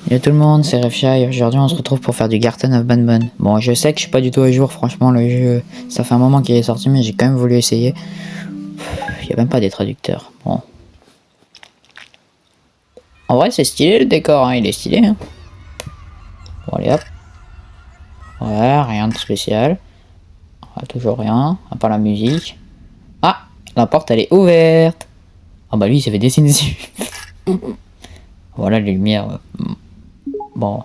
Yo tout le monde, c'est Refsha et aujourd'hui on se retrouve pour faire du Garten of Banban. Bon, je sais que je suis pas du tout à jour, franchement le jeu, ça fait un moment qu'il est sorti mais j'ai quand même voulu essayer. Il y a même pas des traducteurs. Bon. En vrai c'est stylé le décor, hein, il est stylé. Hein. Bon allez hop. Ouais, rien de spécial. Ah, toujours rien, à part la musique. Ah, la porte elle est ouverte. Ah bah lui il s'est fait dessiner dessus. Voilà les lumières. Bon.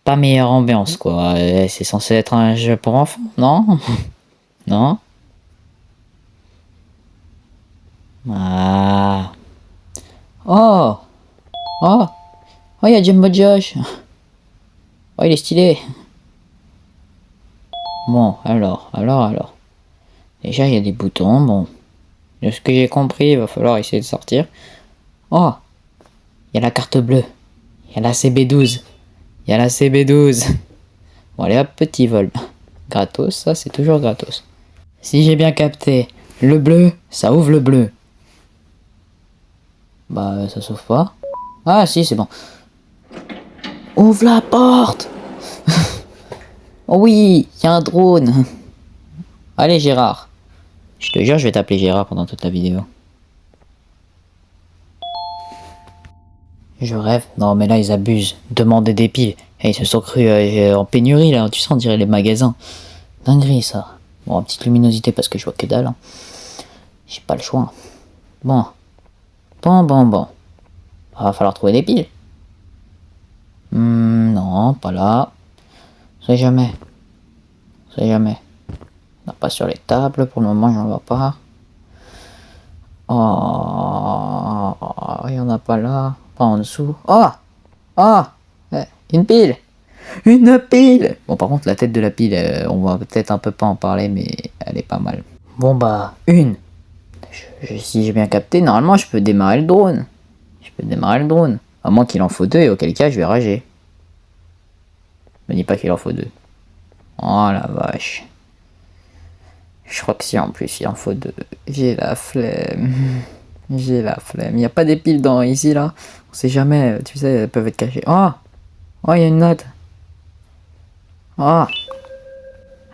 Pas meilleure ambiance quoi, c'est censé être un jeu pour enfants, non? Non? Ah. Oh. Oh. Oh, il y a Jumbo Josh. Oh, il est stylé. Bon, alors. Déjà, il y a des boutons, bon. De ce que j'ai compris, il va falloir essayer de sortir. Oh. Il y a la carte bleue. Il y a la CB12. Il y a la CB12. Bon, allez hop, petit vol. Gratos, ça, c'est toujours gratos. Si j'ai bien capté, le bleu, ça ouvre le bleu. Bah, ça s'ouvre pas. Ah, si, c'est bon. Ouvre la porte. Oh oui, il y a un drone. Allez, Gérard. Je te jure, je vais t'appeler Gérard pendant toute la vidéo. Je rêve. Non, mais là, ils abusent. Demander des piles. Et ils se sont crus en pénurie, là. Tu sais, on dirait les magasins. Dinguerie, ça. Bon, petite luminosité parce que je vois que dalle. Hein. J'ai pas le choix. Bon. Bon. Va falloir trouver des piles. Non, pas là. C'est jamais. Non, pas sur les tables. Pour le moment, j'en vois pas. Oh, il y en a pas là. Pas en dessous. Oh, une pile. Une pile. Bon, par contre, la tête de la pile, on va peut-être un peu pas en parler, mais elle est pas mal. Bon, bah, une. Si j'ai bien capté, normalement, je peux démarrer le drone. À moins qu'il en faut deux, et auquel cas, je vais rager. Me dis pas qu'il en faut deux. Oh la vache. Je crois que si, en plus, il en faut deux. J'ai la flemme. Il n'y a pas des piles dans ici, là. On sait jamais, tu sais, elles peuvent être cachées. Oh, il y a une note. Oh.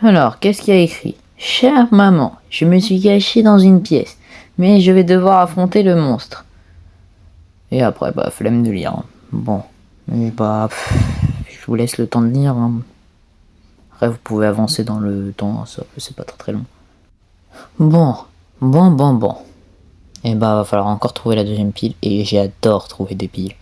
Alors, qu'est-ce qu'il y a écrit? Chère maman, je me suis caché dans une pièce, mais je vais devoir affronter le monstre. Et après, bah, flemme de lire. Hein. Bon, et bah, je vous laisse le temps de lire. Hein. Après, vous pouvez avancer dans le temps, ça, c'est pas très long. Bon. Et bah, va falloir encore trouver la deuxième pile, et j'adore trouver des piles.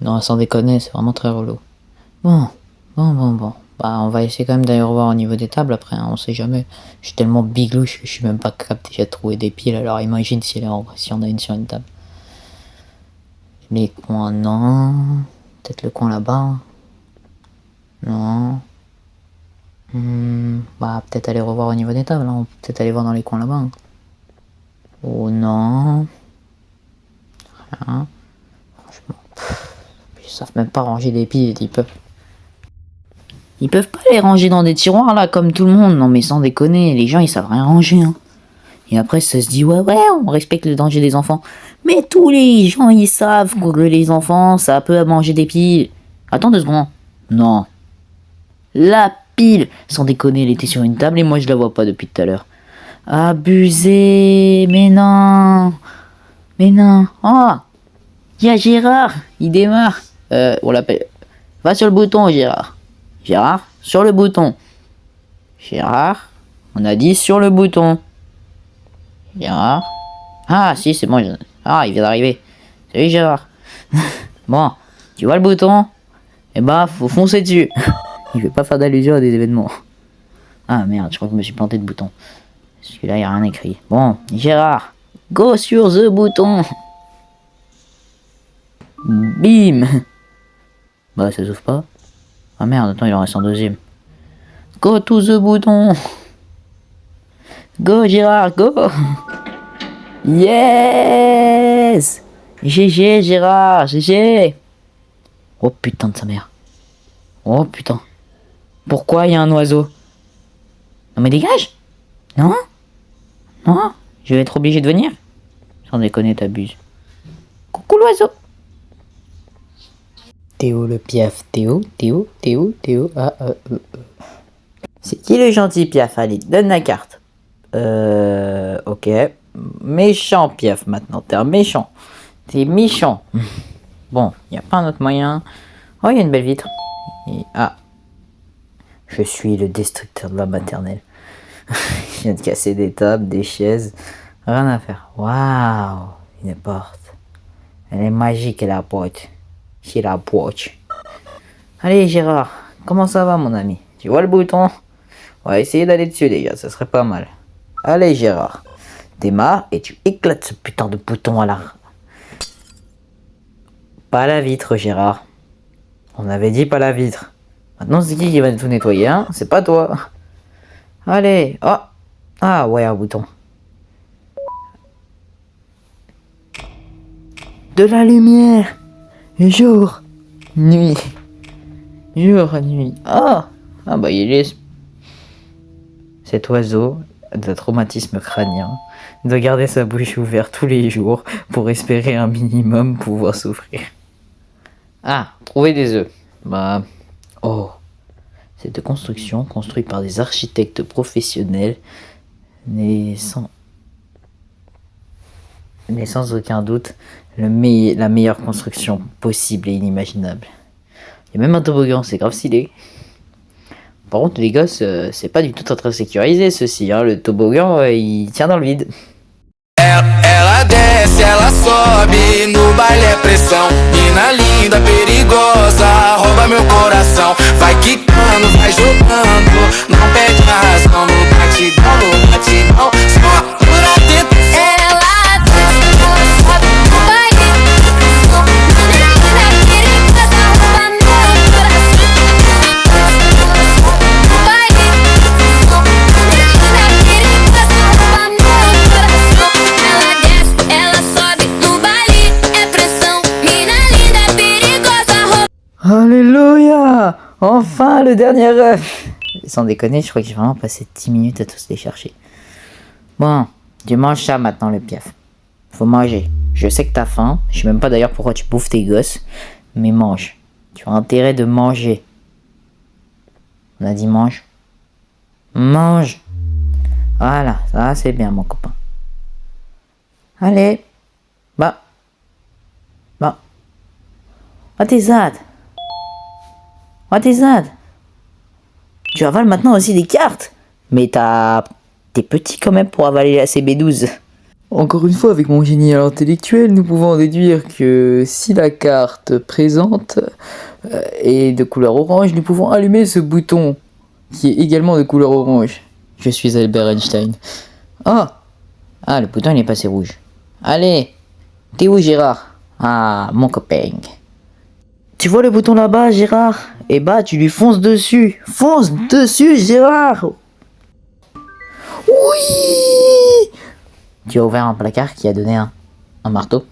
Non, sans déconner, c'est vraiment très relou. Bon. Bah, on va essayer quand même d'aller revoir au niveau des tables après, hein, on sait jamais. Je suis tellement biglouche que je suis même pas capable déjà de trouver des piles, alors imagine si on a une sur une table. Les coins, non. Peut-être le coin là-bas. Non. Bah, peut-être aller revoir au niveau des tables, hein. On peut peut-être aller voir dans les coins là-bas. Hein. Oh non. Rien. Franchement. Ils savent même pas ranger des piles, ils peuvent. Ils peuvent pas les ranger dans des tiroirs là comme tout le monde. Non mais sans déconner, les gens ils savent rien ranger. Hein. Et après ça se dit ouais on respecte le danger des enfants. Mais tous les gens ils savent que les enfants ça peut manger des piles. Attends 2 secondes. Non. La pile, sans déconner, elle était sur une table et moi je la vois pas depuis tout à l'heure. Abusé, mais non. Oh, il y a Gérard, il démarre. On l'appelle. Va sur le bouton Gérard. Gérard, sur le bouton. Gérard, on a dit sur le bouton. Gérard. Ah, si, c'est bon. Ah, il vient d'arriver. Salut Gérard. Bon, tu vois le bouton? Eh bah, faut foncer dessus. Il veut pas faire d'allusion à des événements. Ah merde, je crois que je me suis planté de bouton. Celui-là, il n'y a rien écrit. Bon, Gérard, go sur the bouton. Bim. Bah, ça s'ouvre pas. Ah merde, attends, il en reste un deuxième. Go to the bouton. Go Gérard, go. Yes. GG Gérard, GG. Oh putain de sa mère. Oh putain. Pourquoi il y a un oiseau? Non mais dégage. Non. Je vais être obligé de venir. Sans déconner, t'abuses. Coucou l'oiseau. Théo le Piaf, Théo. Ah, C'est qui le gentil Piaf? Allez, donne la carte. Ok. Méchant Piaf maintenant, t'es un méchant. T'es méchant. Bon, y a pas un autre moyen. Oh, y a une belle vitre. Ah. Je suis le destructeur de la maternelle. Je viens de casser des tables, des chaises. Rien à faire. Waouh, une porte. Elle est magique, la porte. C'est la porte. Allez, Gérard, comment ça va, mon ami? Tu vois le bouton? On va essayer d'aller dessus, les gars, ça serait pas mal. Allez, Gérard, démarre et tu éclates ce putain de bouton à la... Pas la vitre, Gérard. On avait dit pas la vitre. Maintenant, c'est qui va tout nettoyer, hein? C'est pas toi. Allez, oh. Ah, ouais, un bouton. De la lumière. Jour. Nuit. Jour, nuit. Ah. Ah bah il est... Cet oiseau de traumatisme crânien doit garder sa bouche ouverte tous les jours pour espérer un minimum pouvoir souffrir. Ah, trouver des œufs. Bah... Oh. Cette construction, construite par des architectes professionnels, n'est sans aucun doute la meilleure construction possible et inimaginable. Il y a même un toboggan, c'est grave stylé. Par contre, les gosses, c'est pas du tout très sécurisé ceci, hein. Le toboggan, il tient dans le vide. Ela desce, ela sobe, no baile é pressão. Mina linda, perigosa, rouba meu coração. Vai quicando, vai jogando, não perde a razão. No batidão, só por atento. Ela desce, ela sobe, no baile é pressão. Mina linda, perigosa, rouba meu coração. No baile é pressão. Mina linda, perigosa, rouba meu coração. Ela desce, ela sobe, no baile é pressão. Mina linda, perigosa, rouba. Alléluia! Enfin, le dernier œuf! Sans déconner, je crois que j'ai vraiment passé 10 minutes à tous les chercher. Bon, tu manges ça maintenant, le Piaf. Faut manger. Je sais que t'as faim. Je sais même pas d'ailleurs pourquoi tu bouffes tes gosses. Mais mange. Tu as intérêt de manger. On a dit mange. Mange. Voilà, ça c'est bien, mon copain. Allez. Bah. What is that? What is that? Tu avales maintenant aussi des cartes. Mais t'es petit quand même pour avaler la CB12. Encore une fois, avec mon génie intellectuel, nous pouvons déduire que si la carte présente est de couleur orange, nous pouvons allumer ce bouton qui est également de couleur orange. Je suis Albert Einstein. Ah, le bouton il est passé rouge. Allez, t'es où Gérard? Ah, mon copain. Tu vois le bouton là-bas, Gérard? Eh bah, tu lui fonces dessus. Fonce dessus, Gérard. Oui. Tu as ouvert un placard qui a donné un marteau.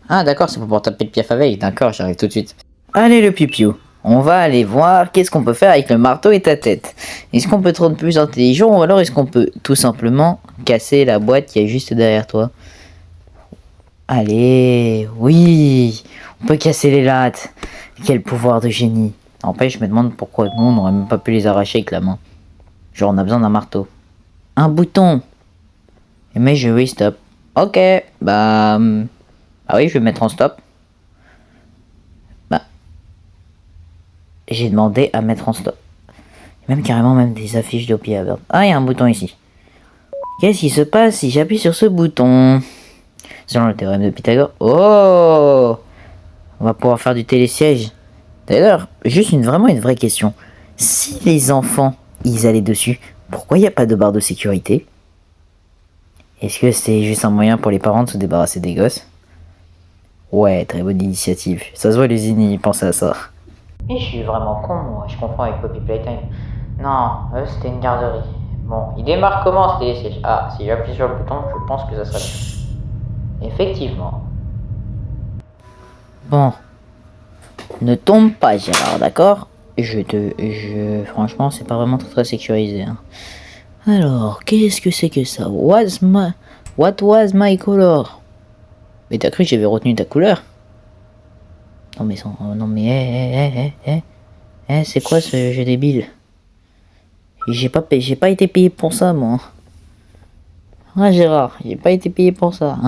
Ah d'accord, c'est pour pouvoir taper le Piaf avec. D'accord, j'arrive tout de suite. Allez le pipiou, on va aller voir qu'est-ce qu'on peut faire avec le marteau et ta tête. Est-ce qu'on peut te rendre plus intelligent ou alors est-ce qu'on peut tout simplement casser la boîte qui est juste derrière toi? Allez, oui, on peut casser les lattes. Quel pouvoir de génie. N'empêche, je me demande pourquoi nous on n'aurait même pas pu les arracher avec la main. Genre on a besoin d'un marteau. Un bouton. Mais je oui stop. Ok, bah oui, je vais mettre en stop. Bah j'ai demandé à mettre en stop. Même carrément même des affiches de pied à verre. Ah, il y a un bouton ici. Qu'est-ce qui se passe si j'appuie sur ce bouton? Selon le théorème de Pythagore. Oh, on va pouvoir faire du télésiège. D'ailleurs, juste vraiment une vraie question. Si les enfants, ils allaient dessus, pourquoi il n'y a pas de barre de sécurité? Est-ce que c'est juste un moyen pour les parents de se débarrasser des gosses? Ouais, très bonne initiative. Ça se voit, les unis pensent à ça. Mais je suis vraiment con, moi. Je confonds avec Poppy Playtime. Non, c'était une garderie. Bon, il démarre comment ce télésiège? Ah, si j'appuie sur le bouton, je pense que ça sera mieux. Effectivement. Bon. Ne tombe pas, Gérard, d'accord? Franchement, c'est pas vraiment très sécurisé. Hein. Alors, qu'est-ce que c'est que ça? What was my color? Mais t'as cru que j'avais retenu ta couleur? Non mais, c'est quoi ce jeu débile? J'ai pas été payé pour ça, moi. Ouais, Gérard, j'ai pas été payé pour ça.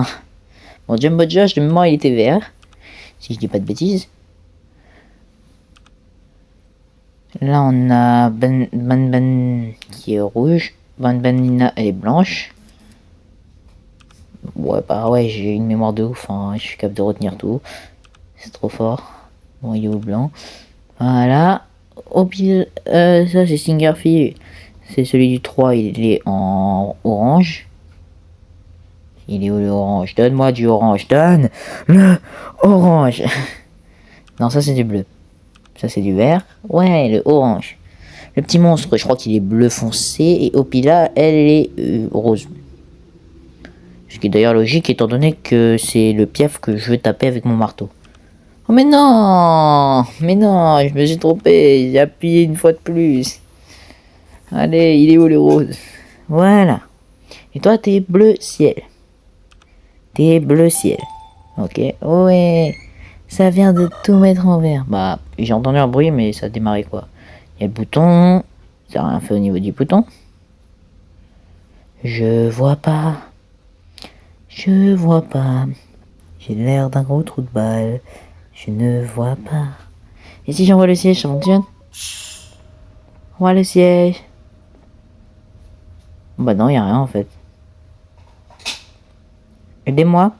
Bon, Jumbo Josh, de mémoire, il était vert. Si je dis pas de bêtises. Là, on a Ban qui est rouge. Nina, elle est blanche. Ouais, bah ouais, j'ai une mémoire de ouf. Hein. Je suis capable de retenir tout. C'est trop fort. Bon, il est au blanc. Voilà. Au pile, ça, c'est Singerfield. C'est celui du 3, il est en orange. Il est où le orange? Donne-moi du orange. Donne le orange. Non, ça, c'est du bleu. Ça, c'est du vert. Ouais, le orange. Le petit monstre, je crois qu'il est bleu foncé. Et Opila, elle est rose. Ce qui est d'ailleurs logique, étant donné que c'est le piaf que je veux taper avec mon marteau. Oh, mais non! Mais non, je me suis trompé. J'ai appuyé une fois de plus. Allez, il est où le rose? Voilà. Et toi, t'es bleu ciel. T'es bleu ciel. Ok. Ouais. Ça vient de tout mettre en vert. Bah, j'ai entendu un bruit, mais ça a démarré quoi? Il y a le bouton. Ça n'a rien fait au niveau du bouton. Je vois pas. Je vois pas. J'ai l'air d'un gros trou de balle. Je ne vois pas. Et si j'envoie le siège, ça fonctionne? Envoie le siège. Bah non, y a rien en fait. Aidez-moi.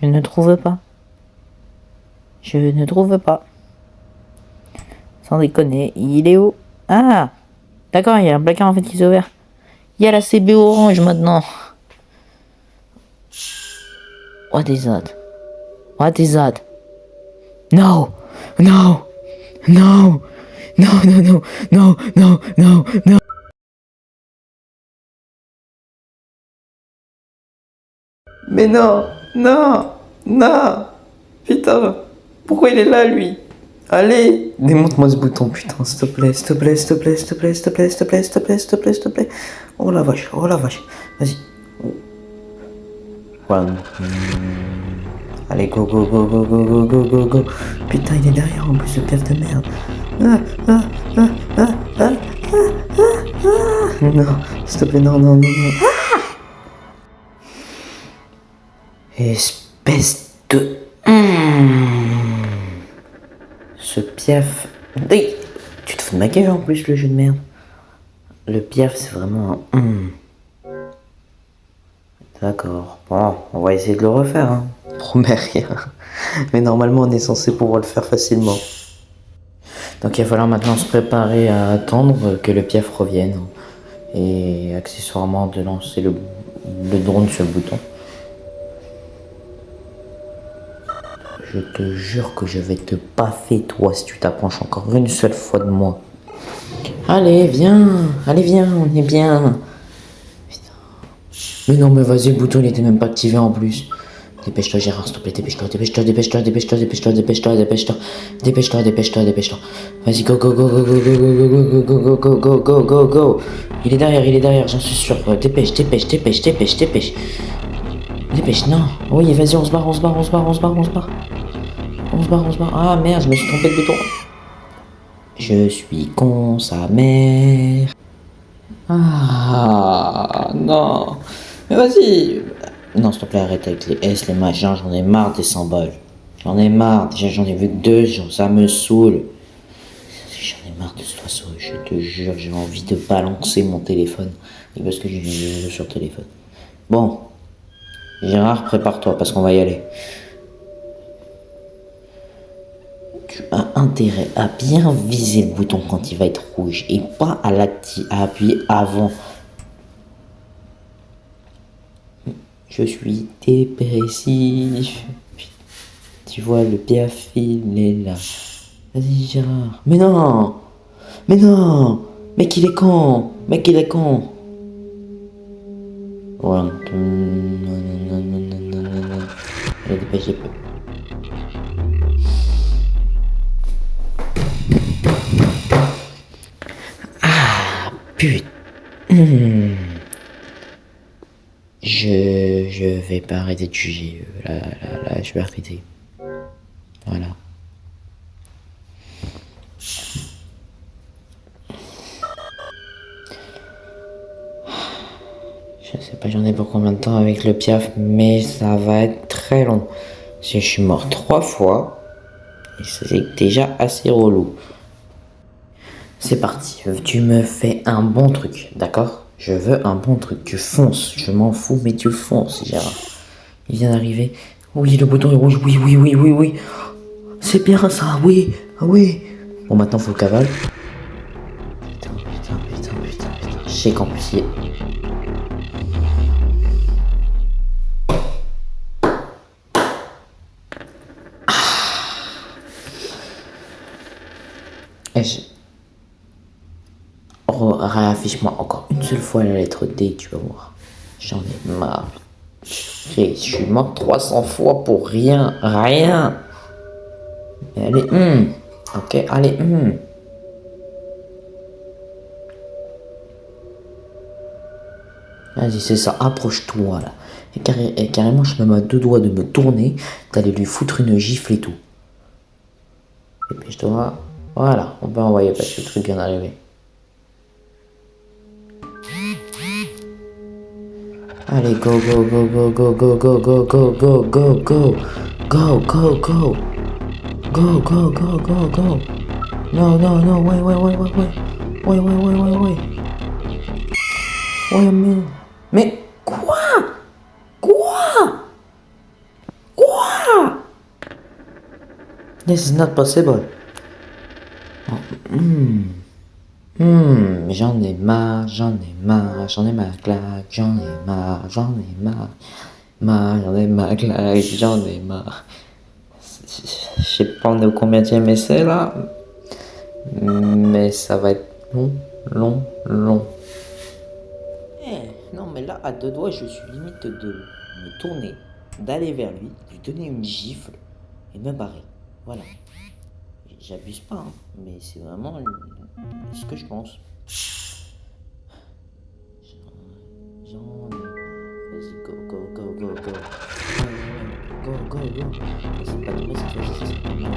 Je ne trouve pas. Je ne trouve pas. Sans déconner, il est où? Ah! D'accord, il y a un placard en fait qui s'est ouvert. Il y a la CB orange maintenant. What is that? What is that? No! No! No! No, no, no, no, no, no, no. Mais non! Non! Non! Putain! Pourquoi il est là, lui? Allez! Démonte-moi ce bouton, putain, s'il te plaît, s'il te plaît, s'il te plaît, s'il te plaît, s'il te plaît, s'il te plaît, s'il te plaît, s'il te plaît, s'il te plaît. Oh la vache, oh la vache. Vas-y. One. Allez, go, go, go, go, go, go, go, go, go. Putain, il est derrière en plus, ce piaf de merde. Non, s'il te plaît, non, non, non, non. Espèce de... Ce piaf... Oui. Tu te fous de ma gueule en plus, le jeu de merde. Le piaf, c'est vraiment un... D'accord. Bon, on va essayer de le refaire, hein. Promets rien. Mais normalement, on est censé pouvoir le faire facilement. Donc il va falloir maintenant se préparer à attendre que le piaf revienne. Et accessoirement de lancer le drone sur le bouton. Je te jure que je vais te baffer toi si tu t'approches encore une seule fois de moi. Allez, viens, on est bien. Putain. Mais non, mais vas-y, le bouton il était même pas activé en plus. Dépêche-toi, Gérard, s'il te plaît, dépêche-toi, dépêche-toi, dépêche-toi, dépêche-toi, dépêche-toi, dépêche-toi, dépêche-toi, dépêche-toi, dépêche-toi, dépêche-toi. Vas-y, go, go, go, go, go, go, go, go, go, go, go, go, go, go. Il est derrière, j'en suis sûr. Dépêche, dépêche, dépêche, dépêche, dépêche. Dépêche, non. Oui, vas-y, on se barre. Ah merde, je me suis trompé de bouton. Je suis con, sa mère. Ah non. Mais vas-y. Non, s'il te plaît, arrête avec les S, les machins, j'en ai marre des 100 balles. J'en ai marre, déjà j'en ai vu que 2, ça me saoule. J'en ai marre de ce oiseau, je te jure, j'ai envie de balancer mon téléphone. Et parce que j'ai vu sur le téléphone. Bon, Gérard, prépare-toi parce qu'on va y aller. Tu as intérêt à bien viser le bouton quand il va être rouge et pas à appuyer avant. Je suis dépressif. Tu vois, le piaf, il est là. Vas-y, Gérard. Mais non! Mec, il est con! Ouais. Non. Allez, dépêche-toi. Ah, putain. Je vais pas arrêter de juger. Là, je vais arrêter. Voilà. Je sais pas, j'en ai pour combien de temps avec le Piaf, mais ça va être très long. Si je suis mort 3 fois, et c'est déjà assez relou. C'est parti, tu me fais un bon truc, d'accord? Je veux un bon truc, tu fonces, je m'en fous, mais tu fonces, Gérard. Il vient d'arriver. Oui, le bouton est rouge, oui, oui, oui, oui, oui. C'est bien ça, oui, oui. Bon, maintenant, faut cavale. Putain, putain, putain, putain, putain. Je sais qu'en plus, il est... Et je... Réaffiche-moi encore une seule fois la lettre D, tu vas voir. J'en ai marre. Je suis mort 300 fois pour rien, rien. Mais allez, ok, allez, Vas-y, c'est ça, approche-toi là. Et carrément, je suis même à 2 doigts de me tourner, d'aller lui foutre une gifle et tout. Et puis je dois... Voilà, on peut envoyer parce que le truc vient d'arriver. Allez, go, go, go, go, go, go, go, go, go, go, go, go. Go, go, go. Go, go, go, go, go. No, no, no, wait, wait, wait, wait, wait. Wait, wait, wait, wait, wait. Wait a minute. Mais quoi? Quoi? Quoi? This is not possible. J'en ai marre, j'en ai marre, j'en ai ma claque, j'en ai marre, j'en ai marre. J'en ai ma claque, j'en ai marre. Je sais pas on est au combienième essai là, mais ça va être long, long, long. Non mais là à 2 doigts je suis limite de me tourner, d'aller vers lui, lui donner une gifle et me barrer. Voilà. J'abuse pas, hein, mais c'est vraiment ce que je pense. J'en ai marre. Vas-y, go, go, go, go, go. Go, go, go. C'est pas tombé cette fois-ci, c'est pas mal.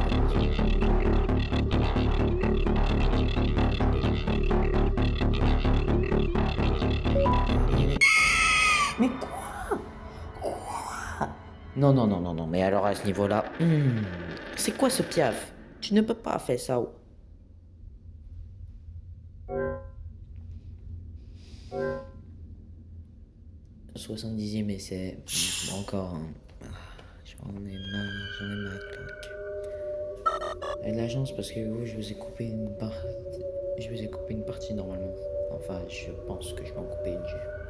Mais quoi? Quoi? Non, non, non, non, non, mais alors à ce niveau-là, c'est quoi ce piaf? Tu ne peux pas faire ça. 70e essai, encore un. J'en ai ma claque. Et de la chance parce que vous, je vous ai coupé une partie normalement. Enfin, je pense que je vais en couper une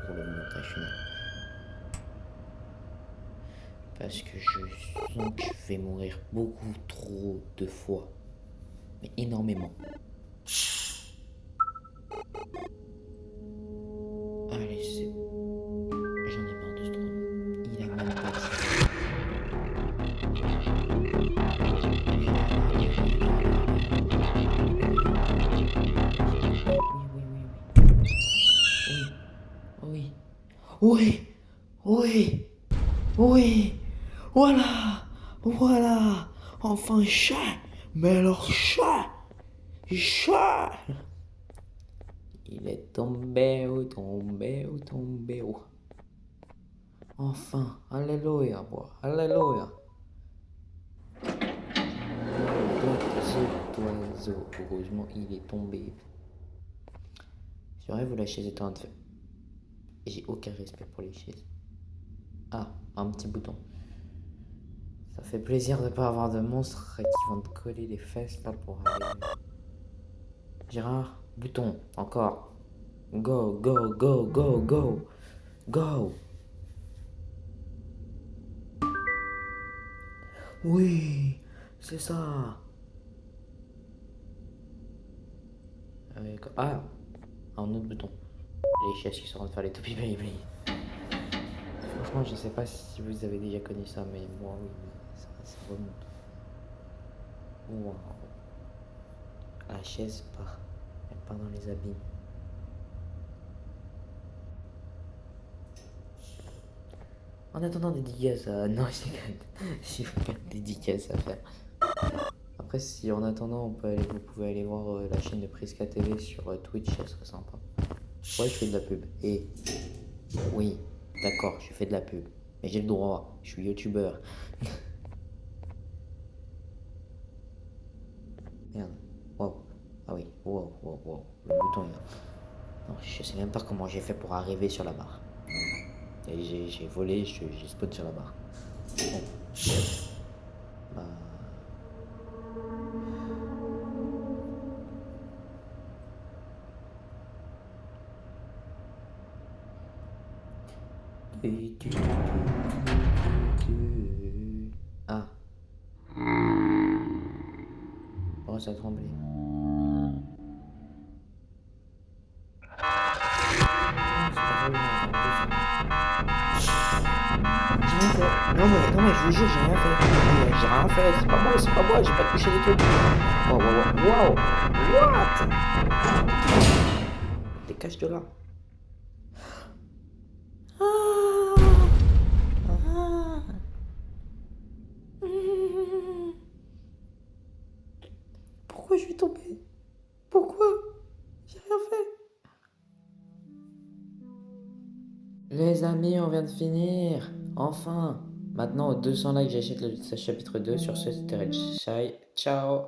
pour le montage final. Parce que je sens que je vais mourir beaucoup trop de fois. Mais énormément. Allez, c'est... J'en ai marre de ce drone. Il a même pas tiré. Oui, oui, oui, oui, voilà, voilà, enfin chat, mais alors chat, chat. Il est tombé, tombé, tombé. Enfin, alléluia, moi, alléluia. Oiseau, heureusement il est tombé. J'aurais vu la chaise éteinte. J'ai aucun respect pour les chaises. Ah, un petit bouton. Ça fait plaisir de ne pas avoir de monstres qui vont te coller les fesses là pour aller. Gérard, bouton, encore. Go, go, go, go, go. Go. Oui, c'est ça. Ah, un autre bouton. Les chaises qui sont en train de faire les toupies baby. Franchement, je sais pas si vous avez déjà connu ça, mais moi, oui, ça remonte. Wow. La chaise part. Elle part dans les abîmes. En attendant, dédicace à... Non, j'ai pas de dédicace à faire. Après, si en attendant, vous pouvez aller voir la chaîne de Prisca TV sur Twitch, ça serait sympa. Ouais, je fais de la pub. Et Oui, d'accord, je fais de la pub. Mais j'ai le droit, je suis youtubeur. Merde. Wow. Ah oui, wow, wow, wow. Le bouton est là. Non, je sais même pas comment j'ai fait pour arriver sur la barre. Et j'ai volé, j'ai spawn sur la barre. Bon. Bah... Ah, oh, ça a tremblé. C'est pas drôle, non, en plus. J'ai rien fait. Non mais je vous jure, j'ai rien fait. J'ai rien fait, c'est pas moi, j'ai pas touché les trucs. Wow, wow, wow, wow. What? Dégage de là. Ah, ah. Pourquoi je suis tombé? Pourquoi? J'ai rien fait. Les amis, on vient de finir. Enfin. Maintenant, aux 200 likes, j'achète le chapitre 2. Sur ce, c'était Red Shy. Ciao.